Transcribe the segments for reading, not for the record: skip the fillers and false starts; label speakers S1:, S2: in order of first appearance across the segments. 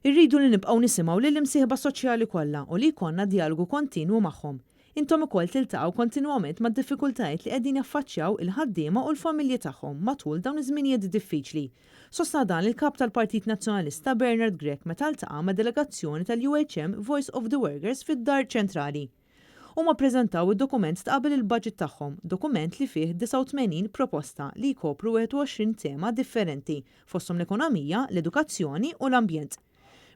S1: Irridu li nibqgħu nisimgħu lill-imsieħba soċjali kollha u li jkollna dijalogu kontinwu magħhom. Intom ukoll tiltaqgħu kontinwament mad-diffikultajiet li qegħdin jaffaċċjaw il-ħaddiema u l-familji tagħhom matul dawn iż-żminijiet diffiċli. Sostna dan il-Kap tal-Partit Nazzjonalista Grech meta ltaqa' ma' delegazzjoni tal-UHM Voice of the Workers fid-Dar Ċentrali. Huma ppreżentaw id-dokument ta' qabel il-budget tagħhom, dokument li fih 89 proposta li jkopru 21 tema differenti fosthom l-ekonomija, l-edukazzjoni u l-ambjent.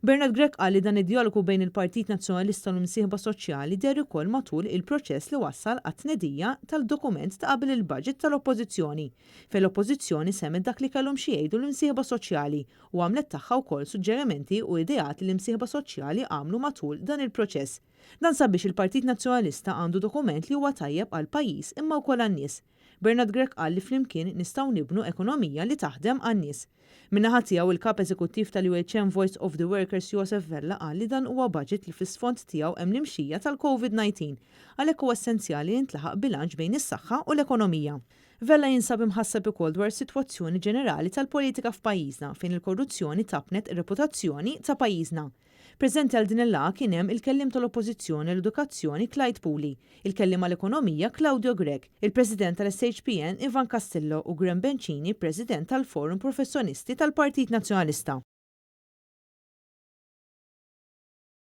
S1: Grech qal li dan id-dialogu bejn il-Partit Nazzjonalista u l-imsieħba soċjali der ukoll matul il-proċess li wassal għat-tnedija tal-dokument ta' qabel il-budget tal-Oppożizzjoni, fejn l-Oppożizzjoni semmet dak li kellhom xi jgħidu l-imsieħba soċjali u għamlet tagħha wkoll suġġerimenti u ideat li l-imsieħba soċjali għamlu matul dan il-proċess. Dan sabiex il-Partit Nazzjonalista għandu dokument li huwa tajjeb għal pajjiż imma wkoll għan-nies. Grech qal li flimkien nistgħu nibnu ekonomija li taħdem għan-nies. Min-naħa tiegħu il-Kap Eżekuttiv tal-UHM Voice of the Workers Joseph Vella qal li dan huwa budget li fis-sfond tiegħu hemm l-imxija tal-COVID-19 għalhekk huwa essenzjali jintlaħaq bilanċ bejn is-saħħa u l-ekonomija. Vella jinsab imħasseb ukoll dwar is-sitwazzjoni ġenerali tal-politika f'pajjiżna fejn il-korruzzjoni tabnet ir-reputazzjoni ta' pajjiżna. Preżenti għal din il-laqgħa kien hemm il-kellim tal-Oppożizzjoni l-Edukazzjoni Clyde Puli, il-kellim għall-Ekonomija Grech, il-President tal-SHPN Ivan Castillo u Graham Bencini, President tal-Forum Professjonisti tal-Partit Nazzjonalista.